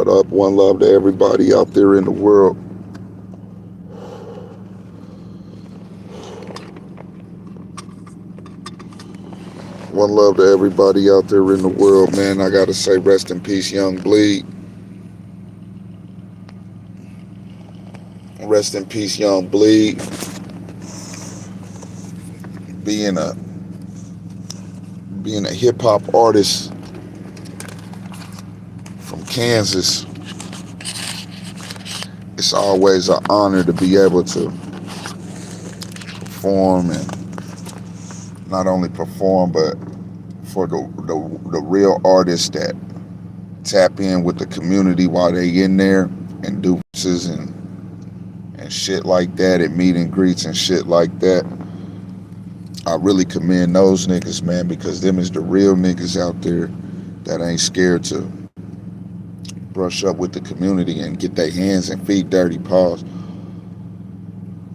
What up? One love to everybody out there in the world. One love to everybody out there in the world, man. I gotta say, rest in peace, Young Bleed. Rest in peace, Young Bleed. Being a being a hip hop artist from Kansas, it's always an honor to be able to perform and not only perform, but for the real artists that tap in with the community while they in there and do and shit like that at meet and greets and shit like that. I really commend those niggas, man, because them is the real niggas out there that ain't scared to brush up with the community and get their hands and feet dirty. Pause.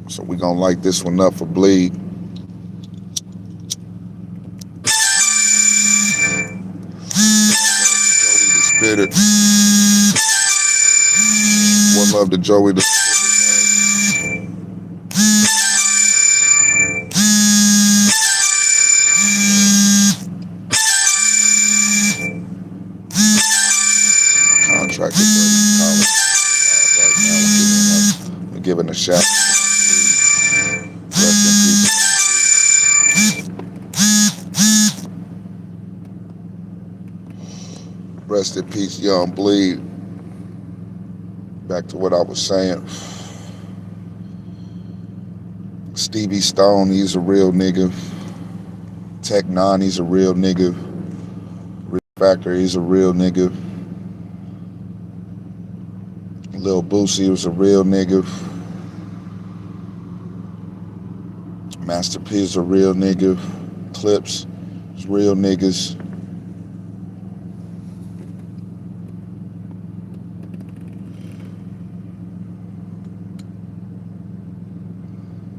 So we gonna light this one up for Bleed. Joey the Spitter. One love to Joey the Contractor Buddy College. Right now, we're giving a shout. Rest in peace. Rest in peace, Young Bleed. Back to what I was saying. Stevie Stone, he's a real nigga. Tech Nine, he's a real nigga. Real Factor, he's a real nigga. Lil Boosie was a real nigga. Master P is a real nigga. Clips is real niggas.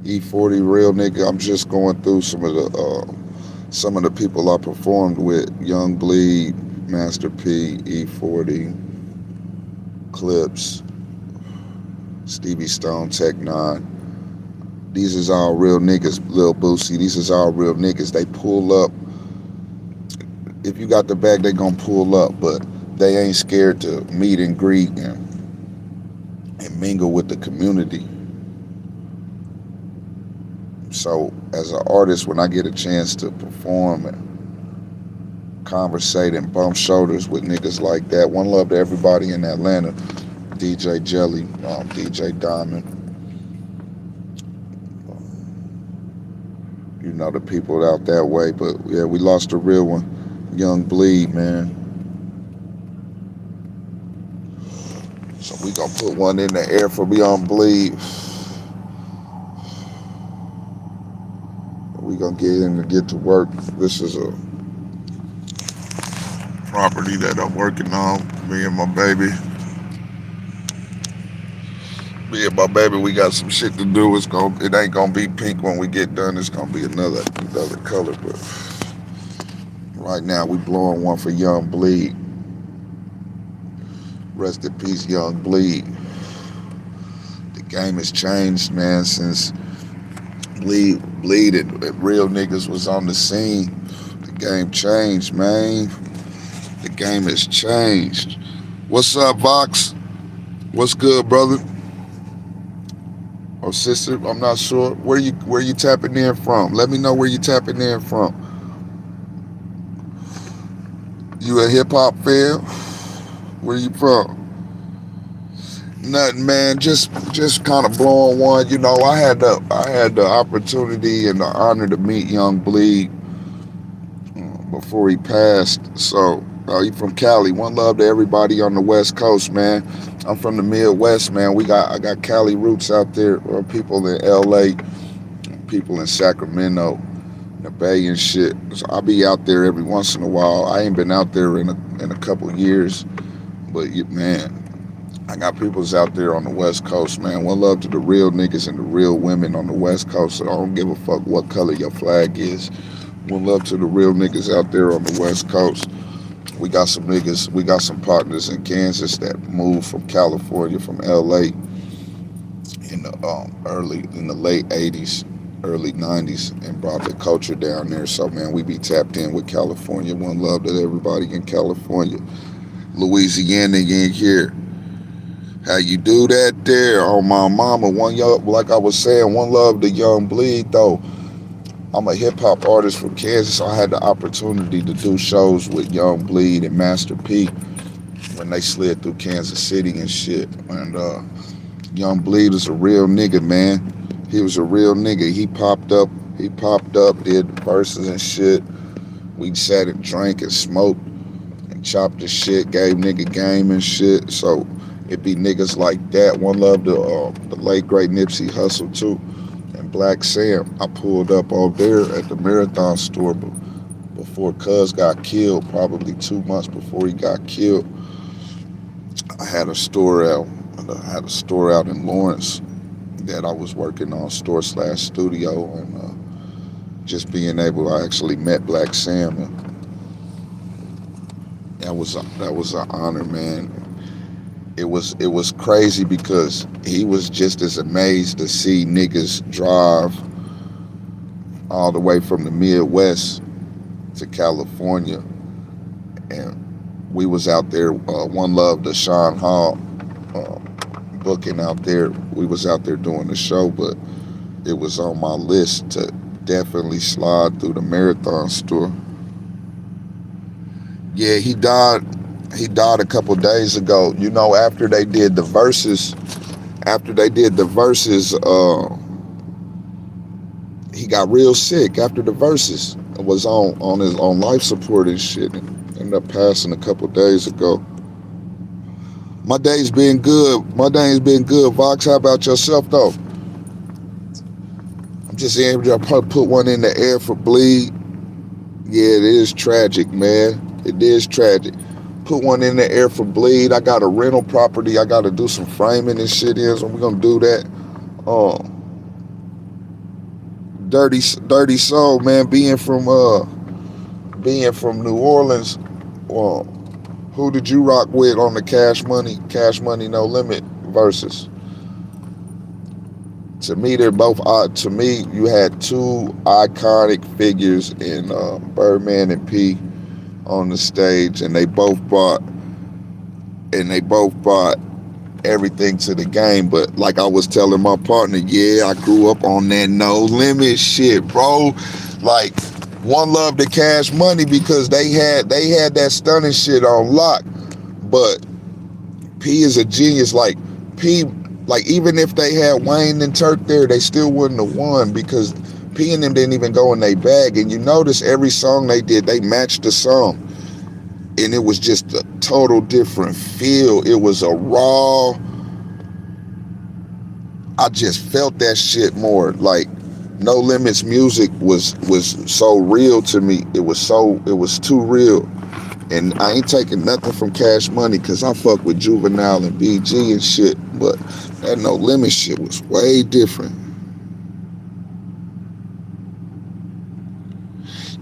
E40 real nigga. I'm just going through some of the people I performed with: Young Bleed, Master P, E40, Clips, Stevie Stone, Tech Nine. These is all real niggas. Lil Boosie, these is all real niggas. They pull up. If you got the bag, they gonna pull up, but they ain't scared to meet and greet and mingle with the community. So as an artist, when I get a chance to perform and conversate and bump shoulders with niggas like that, one love to everybody in Atlanta. DJ Jelly, DJ Diamond, you know, the people out that way. But yeah, we lost a real one, Young Bleed, man. So we gonna put one in the air for Beyond Bleed. We gonna get in and get to work. This is a property that I'm working on. Me and my baby. Me and my baby, we got some shit to do. It ain't gonna be pink when we get done. It's gonna be another color. But right now, we blowing one for Young Bleed. Rest in peace, Young Bleed. The game has changed, man, since Bleed and real niggas was on the scene. The game changed, man. The game has changed. What's up, Vox? What's good, brother? Or sister? I'm not sure. Where you tapping in from? Let me know where you tapping in from. You a hip hop fan? Where you from? Nothing, man. Just kind of blowing one. You know, I had the opportunity and the honor to meet Young Bleed before he passed. So he from Cali. One love to everybody on the West Coast, man. I'm from the Midwest, man. I got Cali roots out there. People in L.A., people in Sacramento, the Bay and shit. So I'll be out there every once in a while. I ain't been out there in a couple of years, but man, I got peoples out there on the West Coast, man. One love to the real niggas and the real women on the West Coast. So I don't give a fuck what color your flag is. One love to the real niggas out there on the West Coast. We got some niggas, we got some partners in Kansas that moved from California, from LA in the late 80s, early 90s, and brought the culture down there. So man, we be tapped in with California. One love to everybody in California. Louisiana, you ain't here. How you do that there? Oh my mama, like I was saying, one love to Young Bleed though. I'm a hip hop artist from Kansas, so I had the opportunity to do shows with Young Bleed and Master P when they slid through Kansas City and shit. And Young Bleed is a real nigga, man. He was a real nigga. He popped up, did verses and shit. We sat and drank and smoked and chopped the shit, gave nigga game and shit. So it be niggas like that. One love to the late great Nipsey Hussle too, and Black Sam. I pulled up over there at the Marathon store before Cuz got killed, probably 2 months before he got killed. I had a store out in Lawrence that I was working on, store/studio, and just being able, I actually met Black Sam, and that was an honor, man. It was crazy because he was just as amazed to see niggas drive all the way from the Midwest to California, and we was out there. One love to Sean Hall, uh, booking out there. We was out there doing the show, but it was on my list to definitely slide through the Marathon store. Yeah, he died. He died a couple days ago. You know, after they did the verses, he got real sick after the verses. Was on life support and shit, and ended up passing a couple days ago. My day's been good. My day's been good. Vox, how about yourself though? I'm just able to put one in the air for Bleed. Yeah, it is tragic, man. It is tragic. Put one in the air for Bleed. I got a rental property. I got to do some framing and shit in, so we're gonna do that. Um, dirty soul, man. Being from New Orleans. Uh, who did you rock with on the Cash Money No Limit verses? To me, they're both odd. To me, you had two iconic figures in Birdman and P on the stage, and they both brought everything to the game. But like I was telling my partner, yeah, I grew up on that No Limit shit, bro. Like, one love to Cash Money because they had that stunning shit on lock. But P is a genius. Like P, like even if they had Wayne and Turk there, they still wouldn't have won because P and them didn't even go in their bag. And you notice every song they did, they matched the song, and it was just a total different feel. It was a raw. I just felt that shit more. Like No Limits music was so real to me. It was too real. And I ain't taking nothing from Cash Money because I fuck with Juvenile and BG and shit. But that No Limit shit was way different.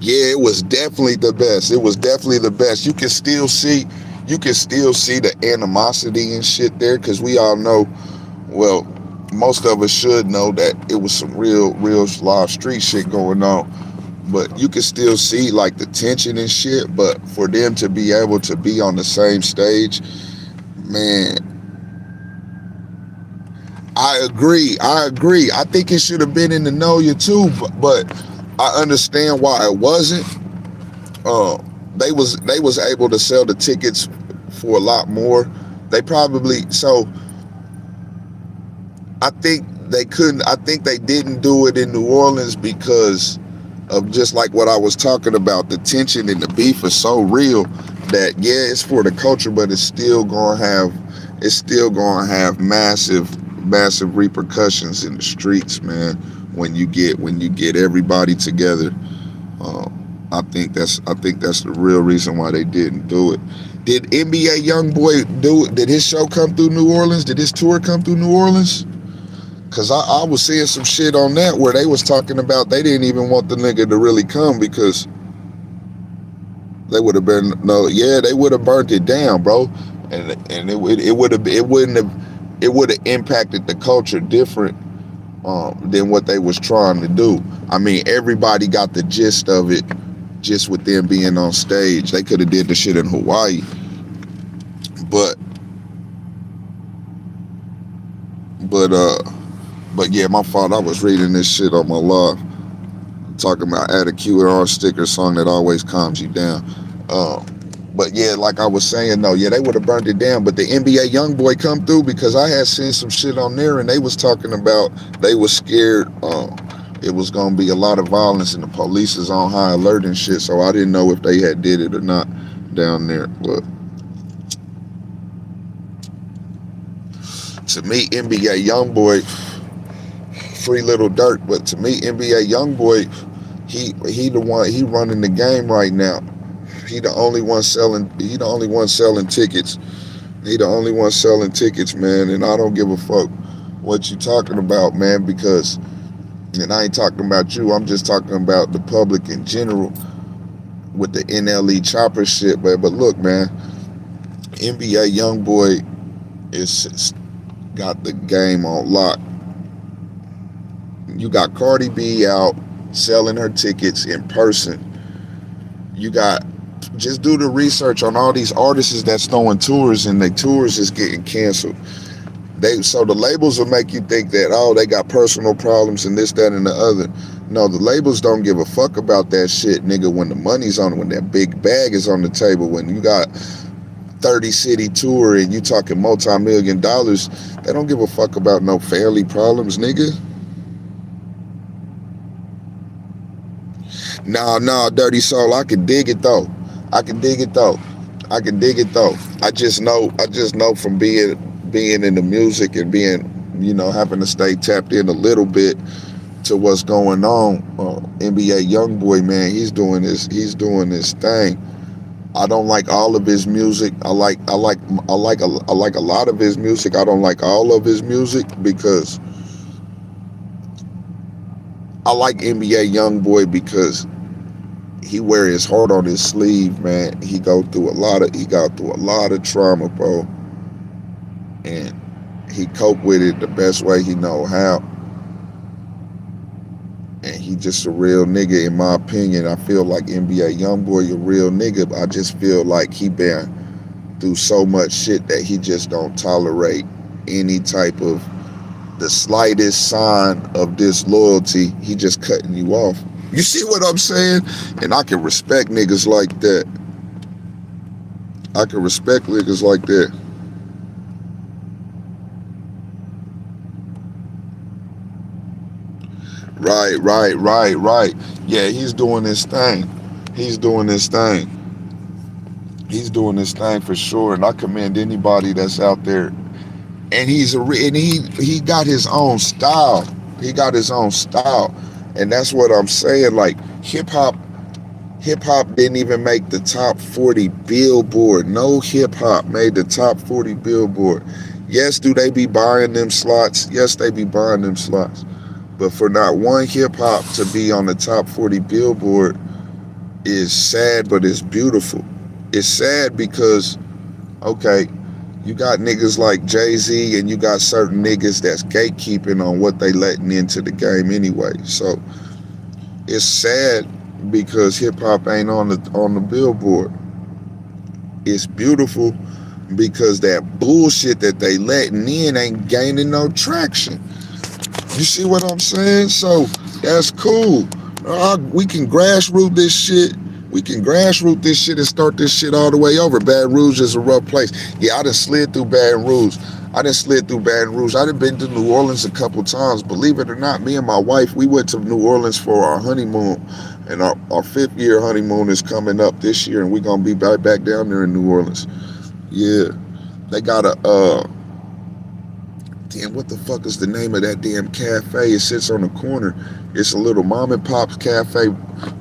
Yeah, it was definitely the best. It was definitely the best. You can still see the animosity and shit there because we all know, well, most of us should know that it was some real live street shit going on. But you can still see like the tension and shit. But for them to be able to be on the same stage, man, I agree. I think it should have been in the Know You too, but I understand why it wasn't. Uh, they was able to sell the tickets for a lot more. They probably so I think they couldn't. I think they didn't do it in New Orleans because of just like what I was talking about. The tension and the beef is so real that yeah, it's for the culture, but it's still gonna have massive repercussions in the streets, man. When you get everybody together, I think that's the real reason why they didn't do it. Did NBA YoungBoy do it? Did his show come through New Orleans? Did his tour come through New Orleans? Cause I was seeing some shit on that where they was talking about they didn't even want the nigga to really come because They would have been no, yeah, they would have burnt it down, bro, and it would have it wouldn't have it would have impacted the culture different than what they was trying to do. I mean, everybody got the gist of it just with them being on stage. They could have did the shit in Hawaii, but but uh but yeah, my fault. I was reading this shit on my live talking about add a QR sticker song that always calms you down. Uh, but yeah, like I was saying though, yeah, they would have burned it down. But the NBA YoungBoy come through because I had seen some shit on there and they was talking about they was scared. It was gonna be a lot of violence and the police is on high alert and shit. So I didn't know if they had did it or not down there. But to me, NBA YoungBoy, free Little Dirk. But to me, NBA YoungBoy, he the one, he running the game right now. He the only one selling. He the only one selling tickets. He the only one selling tickets, man. And I don't give a fuck what you talking about, man. Because, and I ain't talking about you. I'm just talking about the public in general with the NLE chopper shit. But look, man, NBA YoungBoy is got the game on lock. You got Cardi B out selling her tickets in person. You got, just do the research on all these artists that's throwing tours and their tours is getting canceled. So the labels will make you think that, oh, they got personal problems and this, that, and the other. No, the labels don't give a fuck about that shit, nigga, when the money's on, when that big bag is on the table, when you got 30 city tour and you talking multi-million dollars, they don't give a fuck about no family problems, nigga. Nah, Dirty Soul, I can dig it though. I can dig it though. I can dig it though. I just know from being in the music and being, having to stay tapped in a little bit to what's going on. NBA YoungBoy, man, he's doing this thing. I don't like all of his music. I like a lot of his music. I don't like all of his music because I like NBA YoungBoy because he wear his heart on his sleeve, man. He got through a lot of trauma, bro, and he cope with it the best way he know how. And he just a real nigga, in my opinion. I feel like NBA YoungBoy a real nigga, but I just feel like he been through so much shit that he just don't tolerate any type of the slightest sign of disloyalty. He just cutting you off. You see what I'm saying? And I can respect niggas like that. I can respect niggas like that. Right. Yeah, he's doing his thing. He's doing his thing. He's doing his thing for sure. And I commend anybody that's out there. And he got his own style. He got his own style. And that's what I'm saying. Like hip hop didn't even make the top 40 Billboard. No hip hop made the top 40 Billboard. Yes, do they be buying them slots? Yes, they be buying them slots. But for not one hip hop to be on the top 40 Billboard is sad, but it's beautiful. It's sad because, okay, you got niggas like Jay-Z and you got certain niggas that's gatekeeping on what they letting into the game anyway. So it's sad because hip hop ain't on the Billboard. It's beautiful because that bullshit that they letting in ain't gaining no traction. You see what I'm saying? So that's cool. We can grassroot this shit. We can grassroot this shit and start this shit all the way over. Baton Rouge is a rough place. Yeah, I done slid through Baton Rouge. I done been to New Orleans a couple times. Believe it or not, me and my wife, we went to New Orleans for our honeymoon. And our 5th year honeymoon is coming up this year. And we're going to be right back down there in New Orleans. Yeah. They got a, damn, what the fuck is the name of that damn cafe? It sits on the corner. It's a little mom and pop's cafe.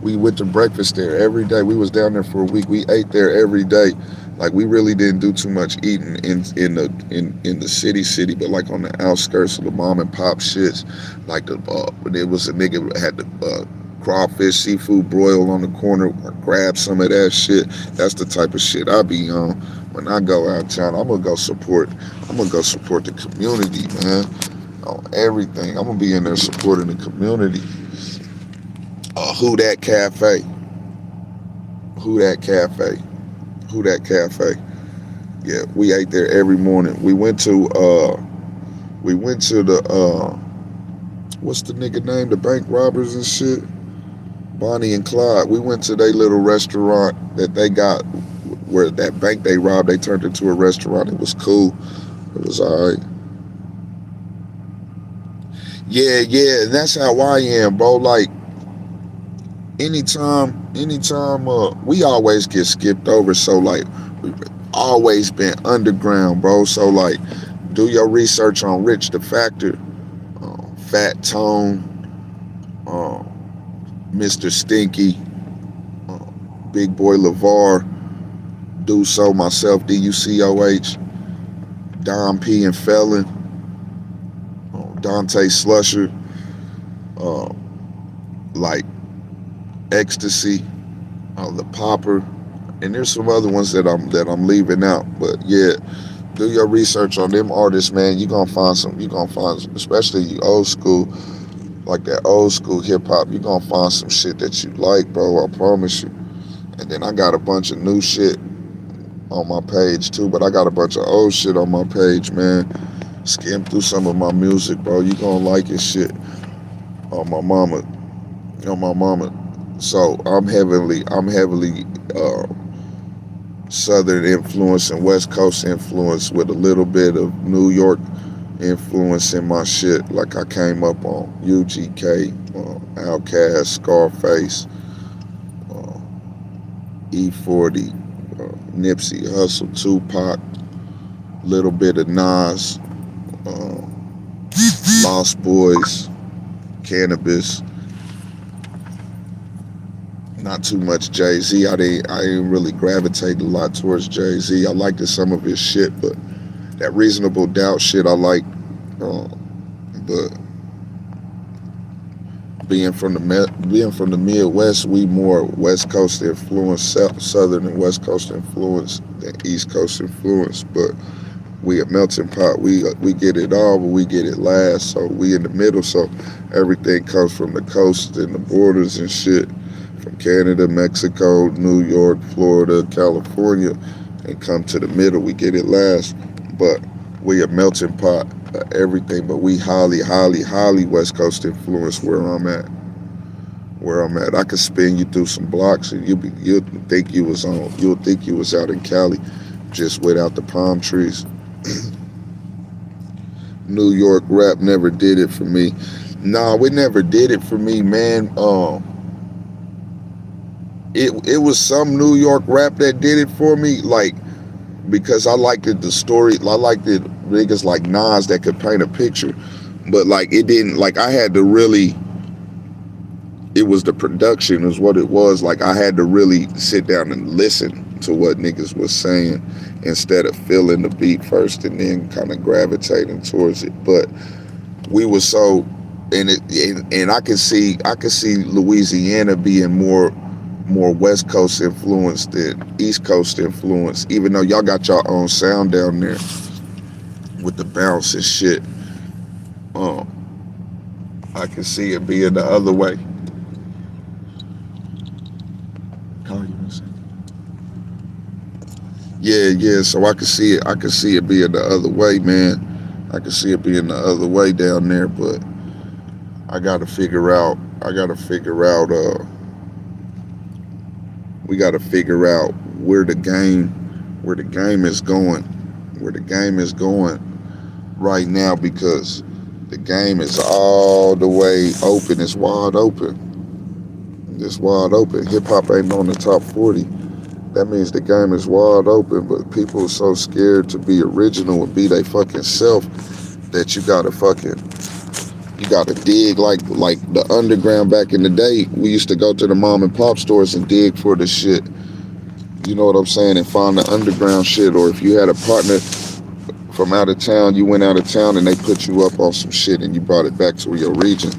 We went to breakfast there every day. We was down there for a week. We ate there every day. Like we really didn't do too much eating in the city, but like on the outskirts of the mom and pop shits. Like it was a nigga had the crawfish, seafood broil on the corner. Grab some of that shit. That's the type of shit I be on when I go out of town. I'm gonna go support. I'm gonna go support the community, man. On everything. I'm gonna be in there supporting the community. Who that cafe? Who that cafe? Who that cafe? Yeah, we ate there every morning. We went to the what's the nigga name? The bank robbers and shit. Bonnie and Clyde. We went to their little restaurant that they got where that bank they robbed, they turned into a restaurant. It was cool. It was alright. Yeah, yeah, and that's how I am, bro. Like anytime we always get skipped over, so like we've always been underground, bro. So like do your research on Rich the Factor, Fat Tone, uh, Mr. Stinky, uh, Big Boy LeVar, Do So myself, DUCOH, Don P and Felon, Dante Slusher, uh, like Ecstasy, the Popper, and there's some other ones that I'm leaving out. But yeah, do your research on them artists, man. You gonna find some. You gonna find some, especially you old school, like that old school hip hop. You gonna find some shit that you like, bro. I promise you. And then I got a bunch of new shit on my page too, but I got a bunch of old shit on my page, man. Skim through some of my music, bro. You gonna like it, shit. On my mama, on my mama. So I'm heavily Southern influence and West Coast influence with a little bit of New York influence in my shit. Like I came up on UGK, Outkast, Scarface, uh, E40, Nipsey Hussle, Tupac, little bit of Nas, uh, Lost Boys, Cannabis. Not too much Jay-Z. I didn't really gravitate a lot towards Jay-Z. I liked some of his shit, but that Reasonable Doubt shit I like. Uh, but being from the Midwest, we more West Coast influence, Southern and West Coast influence than East Coast influence. But we a melting pot. We get it all, but we get it last. So we in the middle. So everything comes from the coast and the borders and shit, from Canada, Mexico, New York, Florida, California, and come to the middle. We get it last, but we a melting pot of everything. But we highly West Coast influence where I'm at. Where I'm at, I could spin you through some blocks, and you'll think you was out in Cali, just without the palm trees. New York rap never did it for me. Nah, it never did it for me, man. It was some New York rap that did it for me, like because I liked the story. I liked it niggas like Nas that could paint a picture, but like it didn't. Like I had to really. It was the production is what it was. Like I had to really sit down and listen to what niggas was saying instead of feeling the beat first and then kind of gravitating towards it. But we were so, and I could see Louisiana being more West Coast influence than East Coast influence, even though y'all got your own sound down there with the bounce and shit. Um, I can see it being the other way. Yeah, yeah. So I could see it. I could see it being the other way, man. I could see it being the other way down there, but I got to figure out. I got to figure out. We got to figure out where the game is going, where the game is going right now, because the game is all the way open. It's wide open. It's wide open. Hip hop ain't on the top 40. That means the game is wide open, but people are so scared to be original and be they fucking self that you gotta dig like the underground back in the day. We used to go to the mom and pop stores and dig for the shit. You know what I'm saying? And find the underground shit. Or if you had a partner from out of town, you went out of town and they put you up on some shit and you brought it back to your region.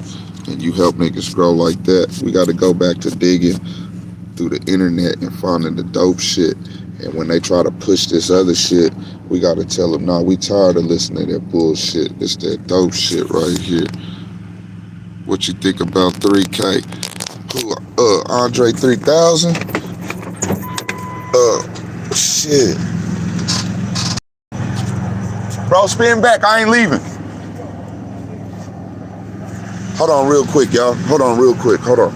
and you help niggas grow like that. We got to go back to digging through the internet and finding the dope shit. And when they try to push this other shit, we got to tell them, nah, we tired of listening to that bullshit. It's that dope shit right here. What you think about 3K? Who, Andre 3000? Shit. Bro, spin back. I ain't leaving. Hold on real quick, y'all. Hold on real quick. Hold on.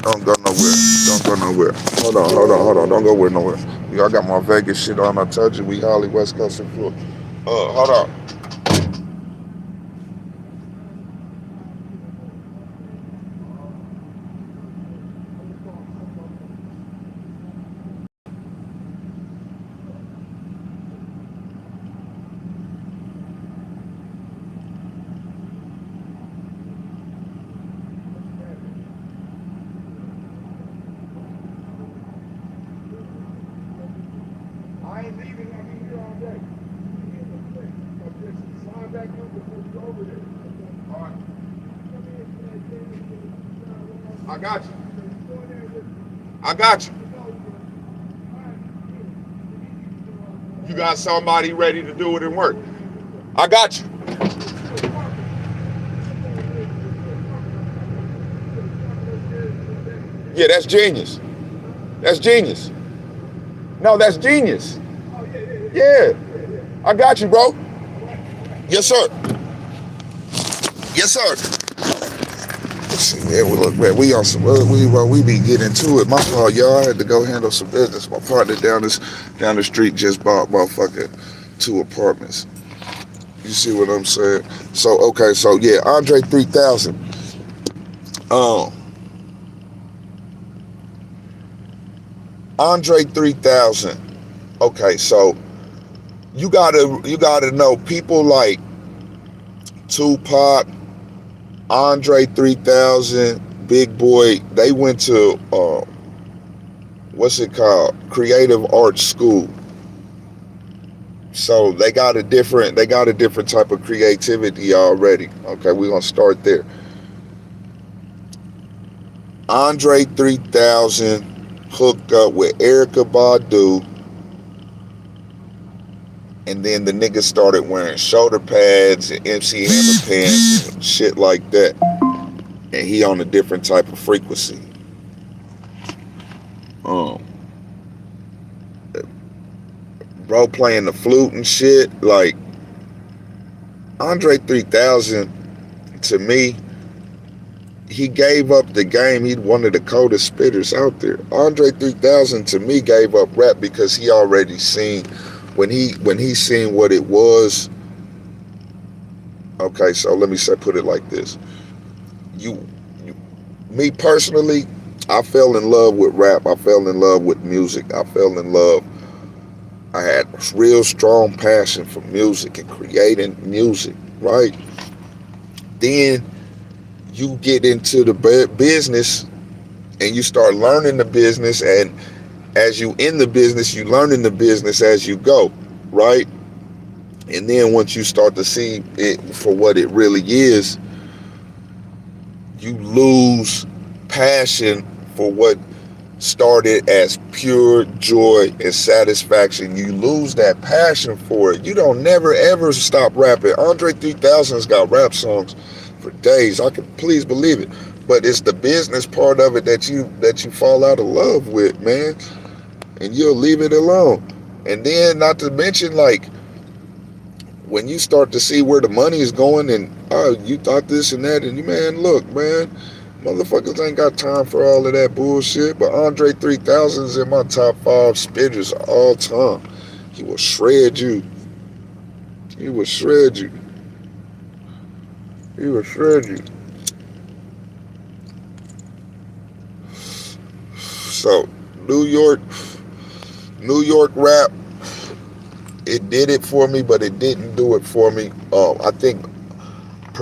Don't go nowhere. Don't go nowhere. Hold on. Don't go nowhere. Y'all got my Vegas shit on. I told you we highly West Coast influence. Hold on. I ain't leaving. I'll be here all day. Sign back up before you go over there. All right. I got you. I got you. You got somebody ready to do it and work. I got you. Yeah, that's genius. That's genius. No, that's genius. Yeah. I got you, bro. Yes, sir. Yes, sir. Yeah, well, look, man, we on some, we be getting to it. My fault, y'all. I had to go handle some business. My partner down the street just bought motherfucking 2 apartments. You see what I'm saying? So, okay, so yeah, Andre 3000. Andre 3000. Okay, so you gotta know people like Tupac, Andre 3000, Big Boy. They went to what's it called? Creative Arts School. So they got a different type of creativity already. Okay, we're gonna start there. Andre 3000 hooked up with Erykah Badu, and then the nigga started wearing shoulder pads and MC Hammer pants and shit like that. And he on a different type of frequency. Bro playing the flute and shit. Like, Andre 3000, to me, he gave up the game. He's one of the coldest spitters out there. Andre 3000, to me, gave up rap because he already seen, when he seen what it was. Okay, so let me put it like this. Me personally, I fell in love with rap. I fell in love with music. I had real strong passion for music and creating music, right? Then you get into the business and you start learning the business, and as you in the business, you learning the business as you go, right? And then once you start to see it for what it really is, you lose passion for what started as pure joy and satisfaction. You lose that passion for it. You don't never ever stop rapping. Andre 3000's got rap songs for days. I can please believe it. But it's the business part of it that you fall out of love with, man. And you'll leave it alone. And then not to mention, like, when you start to see where the money is going, and you thought this and that, and you, man, look, man, motherfuckers ain't got time for all of that bullshit. But Andre 3000's in my top 5 spitters of all time. He will shred you. He will shred you. He will shred you. So, New York rap, it did it for me, but it didn't do it for me. I think,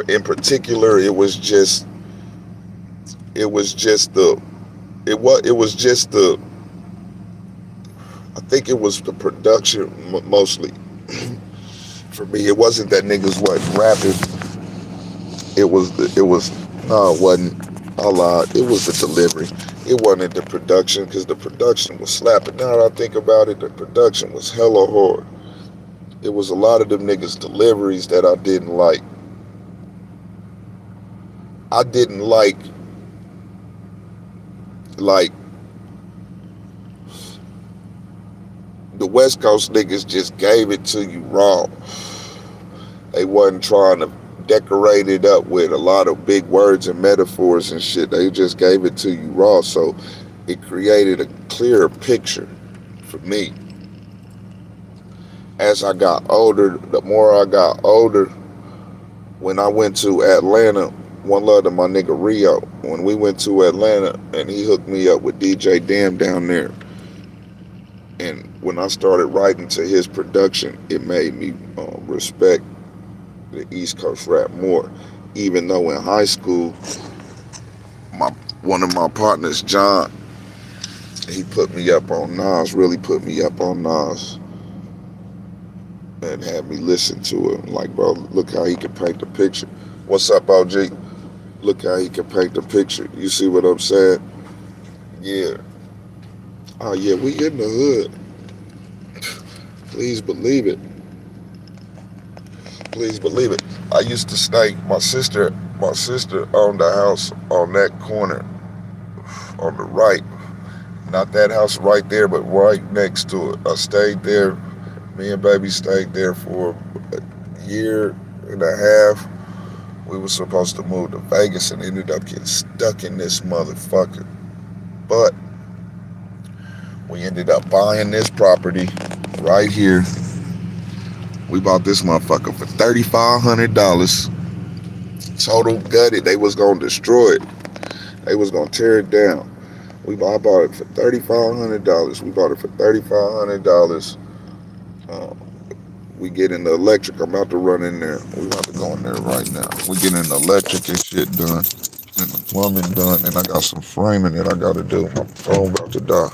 in particular, it was just the I think it was the production mostly. For me, it wasn't that niggas wasn't rapping. No, it wasn't. I lied. It was the delivery. It wasn't the production, because the production was slapping. Now that I think about it, the production was hella hard. It was a lot of them niggas' deliveries that I didn't like. I didn't like the West Coast niggas just gave it to you raw. They wasn't trying to decorate it up with a lot of big words and metaphors and shit. They just gave it to you raw. So it created a clearer picture for me. As I got older, the more I got older, when I went to Atlanta, one love to my nigga Rio, when we went to Atlanta and he hooked me up with DJ Dam down there, and when I started writing to his production, it made me respect the East Coast rap more. Even though in high school, my one of my partners, John, he put me up on Nas, really put me up on Nas, and had me listen to it. Like, bro, look how he can paint the picture. What's up, OG? Look how he can paint the picture. You see what I'm saying? Yeah. Oh yeah, we in the hood. Please believe it. Please believe it. I used to stay. My sister owned a house on that corner, on the right. Not that house right there, but right next to it. I stayed there. Me and baby stayed there for a year and a half. We were supposed to move to Vegas and ended up getting stuck in this motherfucker. But we ended up buying this property right here. We bought this motherfucker for $3,500. Total gutted. They was gonna destroy it. They was gonna tear it down. I bought it for $3,500. We bought it for $3,500. Uh, we get in the electric. I'm about to run in there. We about to go in there right now. We get in the electric and shit done, and the plumbing done, and I got some framing that I gotta do. My phone about to die,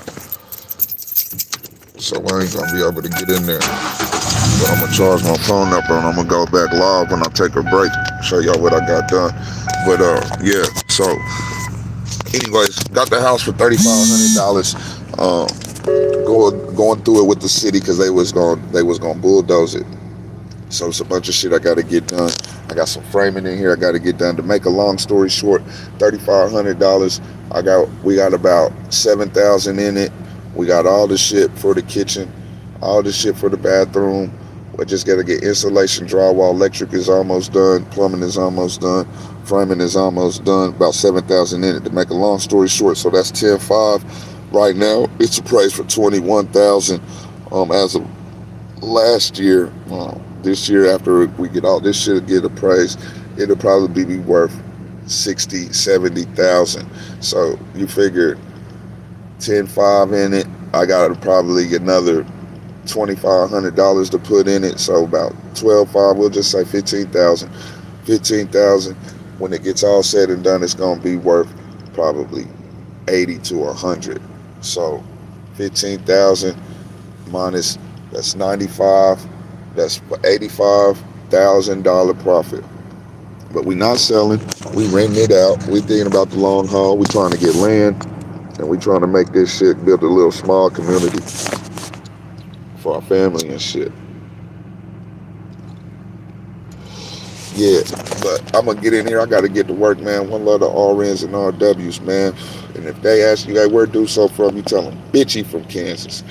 so I ain't gonna be able to get in there. But I'm gonna charge my phone up and I'm gonna go back live when I take a break. Show y'all what I got done. But yeah. So, anyways, got the house for $3,500. Going through it with the city because they was gonna bulldoze it. So it's a bunch of shit I gotta get done. I got some framing in here I gotta get done. To make a long story short, $3,500. We got about 7,000 in it. We got all the shit for the kitchen, all the shit for the bathroom. We just gotta get insulation, drywall, electric is almost done, plumbing is almost done, framing is almost done. About 7,000 in it. To make a long story short, so that's 10.5. Right now, it's appraised for 21,000. As of last year, this year after we get all this shit get appraised, it'll probably be worth 60, 70,000. So you figure 10.5 in it. I got probably another $2,500 to put in it, so about 12.5. We'll just say 15,000. 15,000. When it gets all said and done, it's gonna be worth probably 80 to 100. So 15,000 minus, that's 95. That's $85,000 profit. But we not selling. We renting it out. We thinking about the long haul. We trying to get land, and we trying to make this shit, build a little small community for our family and shit. Yeah, but I'm gonna get in here. I gotta get to work, man. One love the RNs and RWs, man. And if they ask you, hey, where do so from, you tell them, bitchy from Kansas.